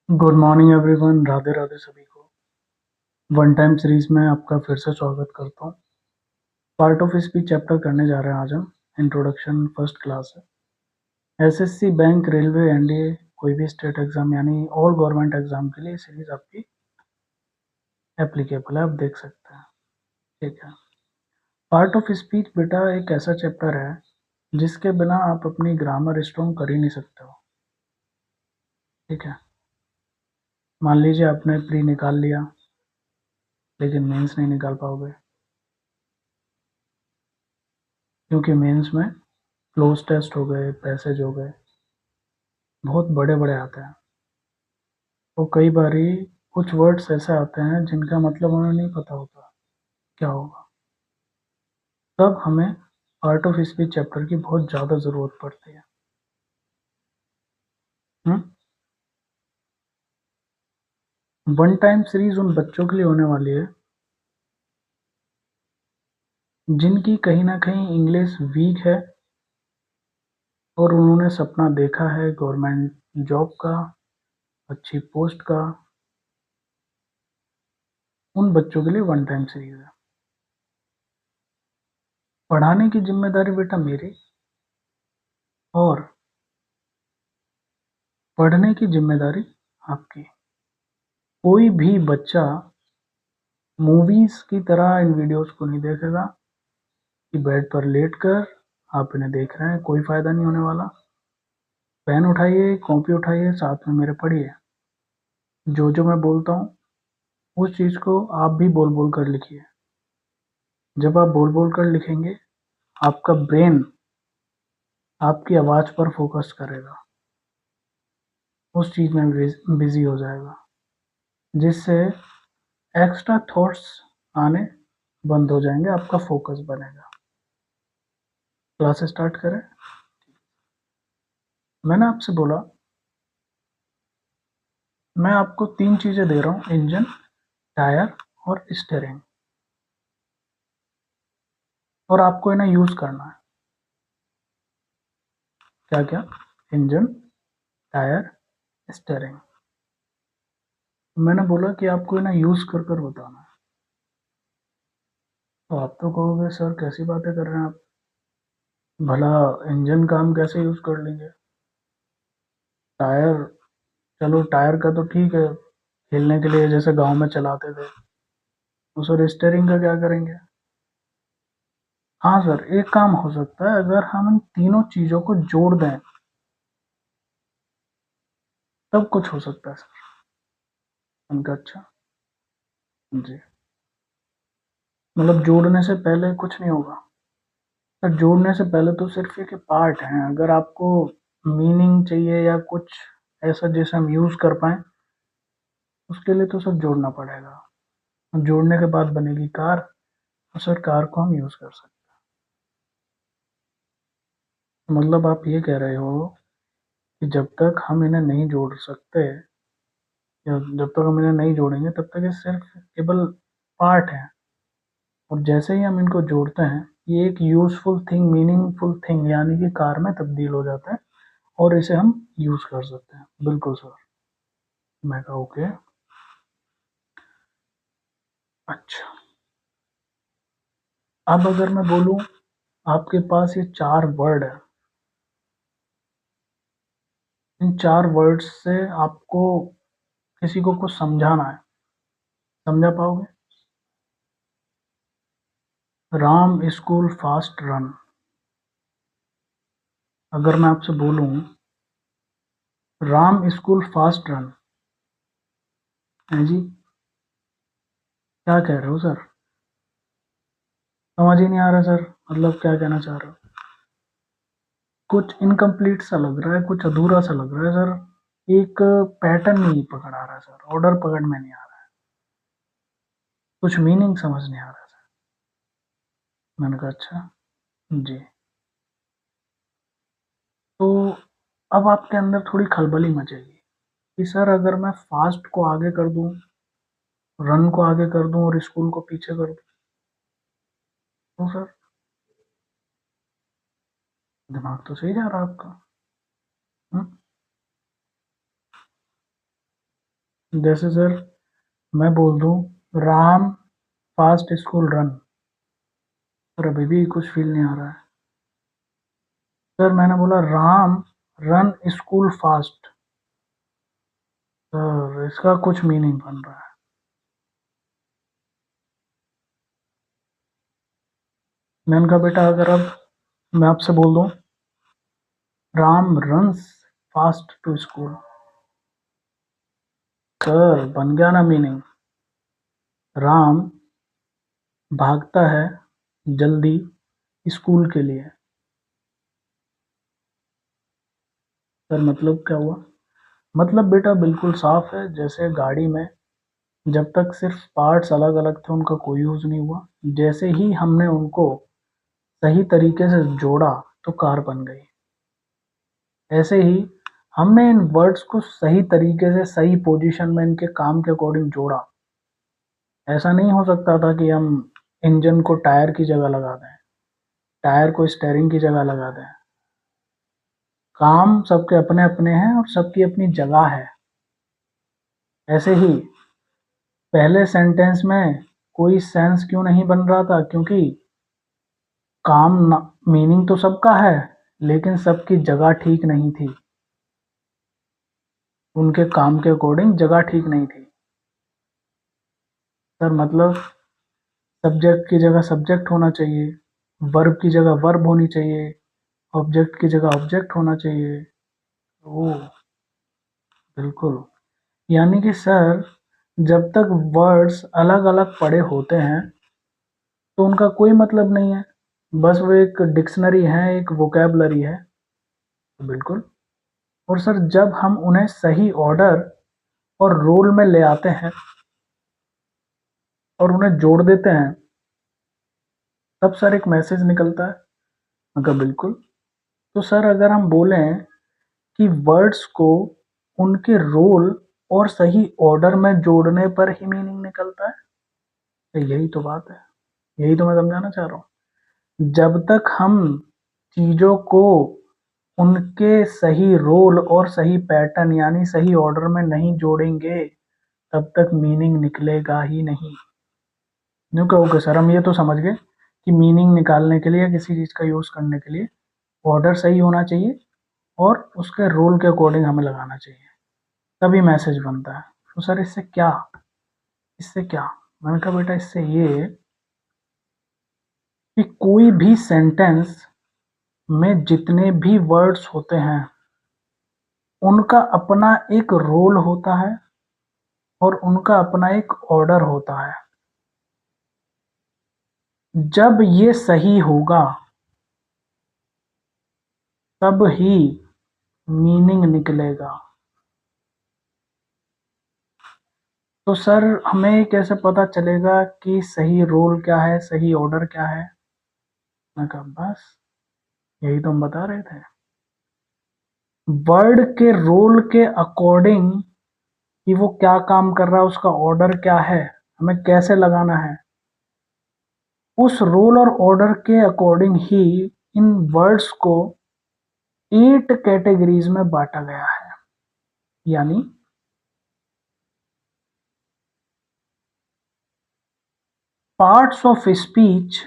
Good morning everyone. Radhe Radhe सभी को। One time series में आपका फिर से स्वागत करता हूँ। पार्ट ऑफ स्पीच चैप्टर करने जा रहे हैं आज हम। इंट्रोडक्शन फर्स्ट क्लास है। एसएससी, बैंक, रेलवे, एनडीए, कोई भी स्टेट एग्जाम यानी ऑल गवर्नमेंट एग्जाम के लिए सीरीज आपकी एप्लीकेबल है, आप देख सकते हैं। ठीक है। पार्ट ऑफ स्पीच बेटा एक ऐसा चैप्टर है जिसके बिना आप अपनी ग्रामर स्ट्रॉन्ग कर ही नहीं सकते हो। ठीक है। मान लीजिए आपने प्री निकाल लिया लेकिन मेंस नहीं निकाल पाओगे, क्योंकि मेंस में क्लोज टेस्ट हो गए, पैसेज हो गए, बहुत बड़े बड़े आते हैं। तो कई बारी कुछ वर्ड्स ऐसे आते हैं जिनका मतलब हमें नहीं पता होता क्या होगा। तब हमें आर्ट ऑफ स्पीच चैप्टर की बहुत ज़्यादा ज़रूरत पड़ती है। वन टाइम सीरीज उन बच्चों के लिए होने वाली है जिनकी कहीं ना कहीं इंग्लिश वीक है और उन्होंने सपना देखा है गवर्नमेंट जॉब का, अच्छी पोस्ट का। उन बच्चों के लिए वन टाइम सीरीज है। पढ़ाने की जिम्मेदारी बेटा मेरी, और पढ़ने की जिम्मेदारी आपकी। कोई भी बच्चा मूवीज की तरह इन वीडियोस को नहीं देखेगा कि बेड पर लेट कर आप इन्हें देख रहे हैं। कोई फायदा नहीं होने वाला। पेन उठाइए, कॉपी उठाइए, साथ में मेरे पढ़िए। जो जो मैं बोलता हूँ उस चीज को आप भी बोल बोल कर लिखिए। जब आप बोल बोल कर लिखेंगे, आपका ब्रेन आपकी आवाज पर फोकस करेगा, उस चीज में बिजी हो जाएगा, जिससे एक्स्ट्रा थॉट्स आने बंद हो जाएंगे, आपका फोकस बनेगा। क्लास स्टार्ट करें। मैंने आपसे बोला मैं आपको तीन चीजें दे रहा हूँ: इंजन, टायर और स्टीयरिंग, और आपको इन्हें यूज करना है। क्या क्या? Engine, tyre, steering. मैंने बोला कि आपको इन्हें यूज कर कर बताना है। तो आप तो कहोगे सर कैसी बातें कर रहे हैं आप, भला इंजन का हम कैसे यूज कर लेंगे? टायर, चलो टायर का तो ठीक है, खेलने के लिए जैसे गांव में चलाते थे। तो सर स्टीयरिंग का क्या करेंगे? हाँ सर, एक काम हो सकता है, अगर हम इन तीनों चीजों को जोड़ दें तब कुछ हो सकता है सर। उनका अच्छा जी, मतलब जोड़ने से पहले कुछ नहीं होगा सर। जोड़ने से पहले तो सिर्फ एक पार्ट है। अगर आपको मीनिंग चाहिए या कुछ ऐसा जैसे हम यूज कर पाए, उसके लिए तो सर जोड़ना पड़ेगा। जोड़ने के बाद बनेगी कार, और सर कार को हम यूज कर सकते हैं। मतलब आप ये कह रहे हो कि जब तक हम इन्हें नहीं जोड़ सकते, या जब तक हम इन्हें नहीं जोड़ेंगे तब तक ये सिर्फ केवल पार्ट है, और जैसे ही हम इनको जोड़ते हैं ये एक यूजफुल थिंग, मीनिंगफुल थिंग यानी कि कार में तब्दील हो जाता है, और इसे हम यूज कर सकते हैं। बिल्कुल सर। मैं कहा ओके। अच्छा, अब अगर मैं बोलूं आपके पास ये चार वर्ड है, इन चार वर्ड्स से आपको किसी को कुछ समझाना है, समझा पाओगे? Ram school fast run. अगर मैं आपसे बोलूं राम स्कूल फास्ट रन, है जी, क्या कह रहे हो सर? समझ ही नहीं आ रहा सर, मतलब क्या कहना चाह रहे हो? कुछ इनकम्प्लीट सा लग रहा है, कुछ अधूरा सा लग रहा है सर। एक पैटर्न नहीं पकड़ आ रहा है सर, ऑर्डर पकड़ में नहीं आ रहा है, कुछ मीनिंग समझ नहीं आ रहा है सर। मैंने कहा अच्छा जी। तो अब आपके अंदर थोड़ी खलबली मचेगी कि सर अगर मैं फास्ट को आगे कर दूं, रन को आगे कर दूं और स्कूल को पीछे कर दूं, तो सर दिमाग तो सही जा रहा है आपका। हम्म? जैसे सर मैं बोल दूं राम फास्ट स्कूल रन, पर अभी भी कुछ फील नहीं आ रहा है। सर मैंने बोला Ram run school fast, sir इसका कुछ मीनिंग बन रहा है। मैंने कहा बेटा अगर अब मैं आपसे बोल दूं Ram runs fast to school, sir बन गया ना मीनिंग। राम भागता है जल्दी स्कूल के लिए। सर मतलब क्या हुआ? मतलब बेटा बिल्कुल साफ है, जैसे गाड़ी में जब तक सिर्फ पार्ट्स अलग अलग थे उनका कोई यूज नहीं हुआ, जैसे ही हमने उनको सही तरीके से जोड़ा तो कार बन गई। ऐसे ही हमने इन वर्ड्स को सही तरीके से सही पोजीशन में इनके काम के अकॉर्डिंग जोड़ा। ऐसा नहीं हो सकता था कि हम इंजन को टायर की जगह लगा दें, टायर को स्टेयरिंग की जगह लगा दें। काम सबके अपने अपने हैं और सबकी अपनी जगह है। ऐसे ही पहले सेंटेंस में कोई सेंस क्यों नहीं बन रहा था, क्योंकि काम मीनिंग तो सबका है लेकिन सबकी जगह ठीक नहीं थी, उनके काम के अकॉर्डिंग जगह ठीक नहीं थी। सर मतलब सब्जेक्ट की जगह सब्जेक्ट होना चाहिए, वर्ब की जगह वर्ब होनी चाहिए, ऑब्जेक्ट की जगह ऑब्जेक्ट होना चाहिए। ओ बिल्कुल। यानी कि सर जब तक वर्ड्स अलग अलग पड़े होते हैं तो उनका कोई मतलब नहीं है, बस वो एक डिक्शनरी है, एक वोकेबलरी है। बिल्कुल। और सर जब हम उन्हें सही ऑर्डर और रोल में ले आते हैं और उन्हें जोड़ देते हैं तब सर एक मैसेज निकलता है। मगर बिल्कुल। तो सर अगर हम बोलें कि वर्ड्स को उनके रोल और सही ऑर्डर में जोड़ने पर ही मीनिंग निकलता है, तो यही तो बात है, यही तो मैं समझाना चाह रहा हूँ। जब तक हम चीजों को उनके सही रोल और सही पैटर्न यानी सही ऑर्डर में नहीं जोड़ेंगे तब तक मीनिंग निकलेगा ही नहीं। यूँ कहोगे सर हम ये तो समझ गए कि मीनिंग निकालने के लिए या किसी चीज़ का यूज़ करने के लिए ऑर्डर सही होना चाहिए और उसके रोल के अकॉर्डिंग हमें लगाना चाहिए, तभी मैसेज बनता है। तो सर इससे क्या, इससे क्या? मैंने कहा बेटा इससे ये कि कोई भी सेंटेंस में जितने भी वर्ड्स होते हैं उनका अपना एक रोल होता है और उनका अपना एक ऑर्डर होता है। जब ये सही होगा तब ही मीनिंग निकलेगा। तो सर हमें कैसे पता चलेगा कि सही रोल क्या है, सही ऑर्डर क्या है? मैं कहा बस यही तो हम बता रहे थे। वर्ड के रोल के अकॉर्डिंग कि वो क्या काम कर रहा है, उसका ऑर्डर क्या है, हमें कैसे लगाना है, उस रोल और ऑर्डर के अकॉर्डिंग ही इन वर्ड्स को 8 कैटेगरीज में बांटा गया है। यानी पार्ट्स ऑफ स्पीच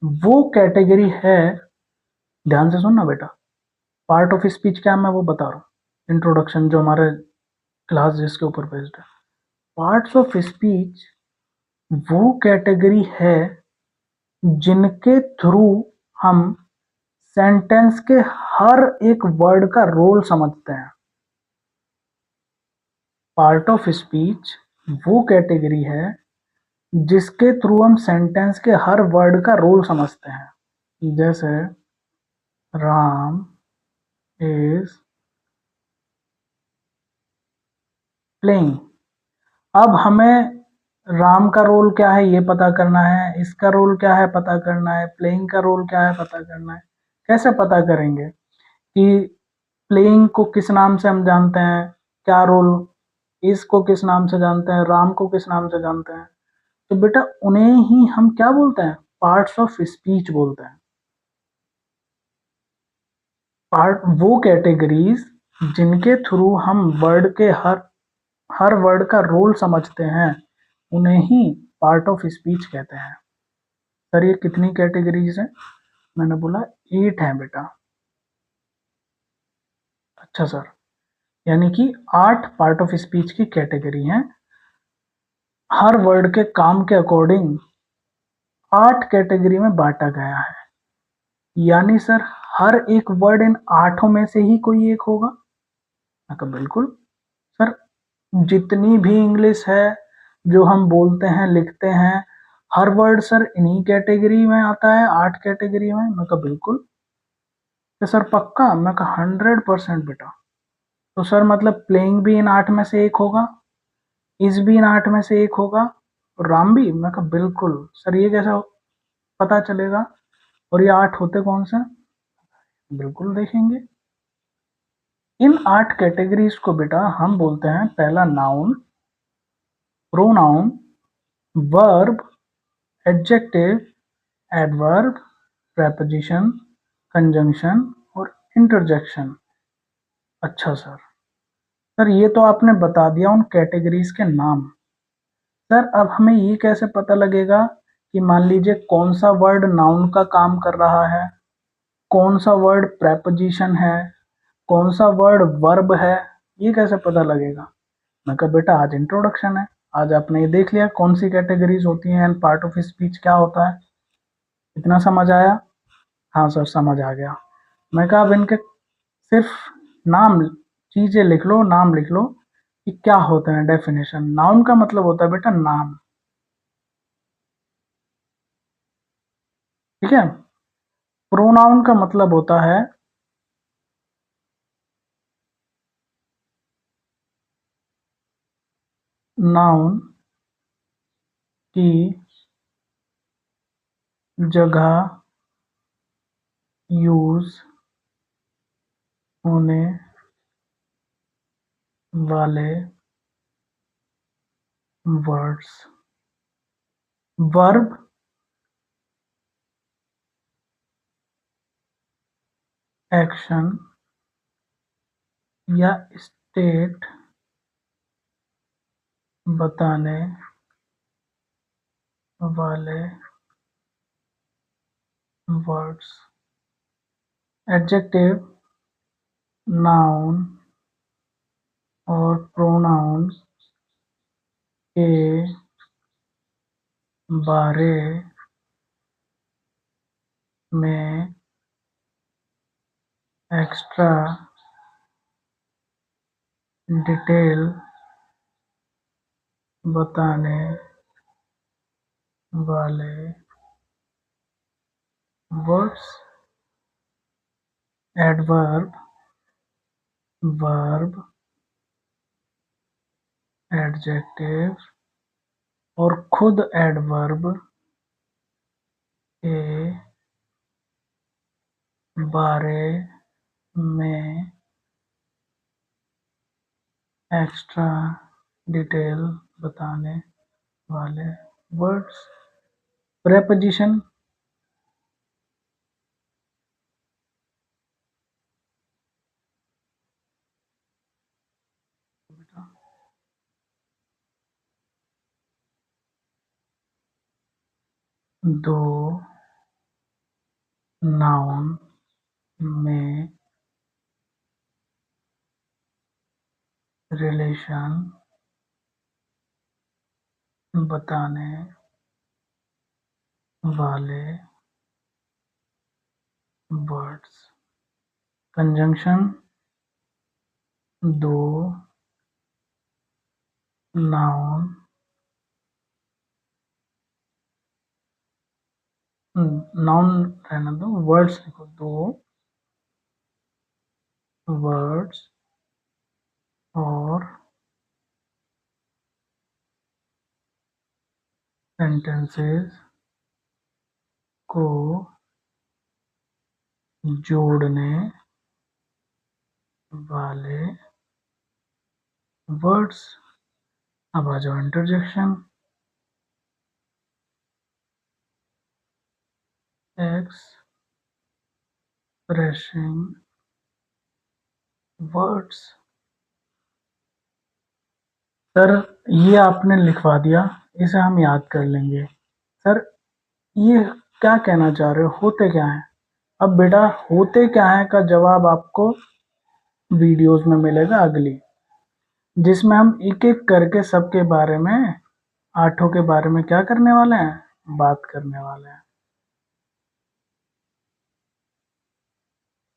वो कैटेगरी है, ध्यान से सुनना बेटा। पार्ट ऑफ स्पीच क्या है मैं वो बता रहा हूँ, इंट्रोडक्शन जो हमारे क्लास जिसके ऊपर बेस्ड है। पार्ट्स ऑफ स्पीच वो कैटेगरी है जिनके थ्रू हम सेंटेंस के हर एक वर्ड का रोल समझते हैं। पार्ट ऑफ स्पीच वो कैटेगरी है जिसके थ्रू हम सेंटेंस के हर वर्ड का रोल समझते हैं। जैसे राम इज प्लेइंग। अब हमें राम का रोल क्या है ये पता करना है, इसका रोल क्या है पता करना है, प्लेइंग का रोल क्या है पता करना है। कैसे पता करेंगे कि प्लेइंग को किस नाम से हम जानते हैं, क्या रोल, इसको किस नाम से जानते हैं, राम को किस नाम से जानते हैं? तो बेटा उन्हें ही हम क्या बोलते हैं, पार्ट्स ऑफ स्पीच बोलते हैं। पार्ट वो कैटेगरीज जिनके थ्रू हम वर्ड के हर हर वर्ड का रोल समझते हैं, उन्हें ही पार्ट ऑफ स्पीच कहते हैं। सर ये कितनी कैटेगरीज हैं? मैंने बोला 8 हैं बेटा। अच्छा सर, यानी कि 8 पार्ट ऑफ स्पीच की कैटेगरी हैं। हर वर्ड के काम के अकॉर्डिंग 8 कैटेगरी में बांटा गया है। यानी सर हर एक वर्ड इन 8 में से ही कोई एक होगा? मैं कहा बिल्कुल सर, जितनी भी इंग्लिश है जो हम बोलते हैं लिखते हैं, हर वर्ड सर इन्हीं कैटेगरी में आता है, 8 कैटेगरी में। मैं कहा बिल्कुल। तो सर पक्का? मैं कहा 100% बेटा। तो सर मतलब प्लेइंग भी इन 8 में से एक होगा, इज भी इन 8 में से एक होगा, और राम भी? मैं कहा बिल्कुल। सर ये कैसा पता चलेगा? और ये 8 होते कौन से? बिल्कुल देखेंगे। इन 8 कैटेगरीज को बेटा हम बोलते हैं, पहला noun, pronoun, verb, adjective, adverb, preposition, conjunction और इंटरजेक्शन। अच्छा सर, सर ये तो आपने बता दिया उन कैटेगरीज के नाम। सर अब हमें ये कैसे पता लगेगा कि मान लीजिए कौन सा वर्ड नाउन का काम कर रहा है, कौन सा वर्ड प्रेपोजिशन है, कौन सा वर्ड वर्ब है? ये कैसे पता लगेगा? मैं कहा बेटा आज इंट्रोडक्शन है, आज आपने ये देख लिया कौन सी कैटेगरीज होती हैं एंड पार्ट ऑफ स्पीच क्या होता है। इतना समझ आया? हाँ सर समझ आ गया। मैं कहा अब इनके सिर्फ नाम, चीजें लिख लो, नाम लिख लो कि क्या होते हैं। डेफिनेशन, नाउन का मतलब होता है बेटा नाम, ठीक है। प्रोनाउन का मतलब होता है नाउन की जगह यूज होने वाले वर्ड्स। वर्ब एक्शन या स्टेट बताने वाले वर्ड्स। एडजेक्टिव, नाउन और प्रोनाउन के बारे में एक्स्ट्रा डिटेल बताने वाले वर्ड्स। एडवर्ब, वर्ब, एडजेक्टिव और खुद एडवर्ब के बारे में एक्स्ट्रा डिटेल बताने वाले वर्ड्स। प्रेपोजिशन, दो नाउन में रिलेशन बताने वाले वर्ड्स। कंजंक्शन, दो नाउन, नाउन रहना दो, वर्ड्स लिखो, दो वर्ड्स और सेंटेंसेस को जोड़ने वाले वर्ड्स। अब आ जाओ इंटरजेक्शन। Expressing words. सर ये आपने लिखवा दिया, इसे हम याद कर लेंगे। सर ये क्या कहना चाह रहे हो, होते क्या है? अब बेटा होते क्या है का जवाब आपको वीडियोस में मिलेगा अगली, जिसमें हम एक एक करके सबके बारे में, आठों के बारे में क्या करने वाले हैं, बात करने वाले हैं।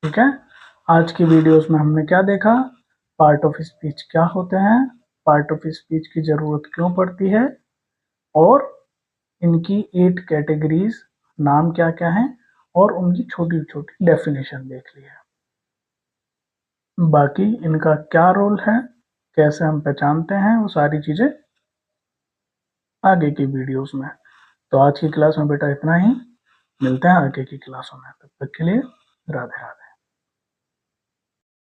ठीक है, आज की वीडियोस में हमने क्या देखा, पार्ट ऑफ स्पीच क्या होते हैं, पार्ट ऑफ स्पीच की जरूरत क्यों पड़ती है, और इनकी 8 कैटेगरीज नाम क्या क्या हैं, और उनकी छोटी छोटी डेफिनेशन देख ली है। बाकी इनका क्या रोल है, कैसे हम पहचानते हैं, वो सारी चीजें आगे की वीडियोस में। तो आज की क्लास में बेटा इतना ही, मिलते हैं आगे की क्लासों में, तब तक के लिए राधे राधे।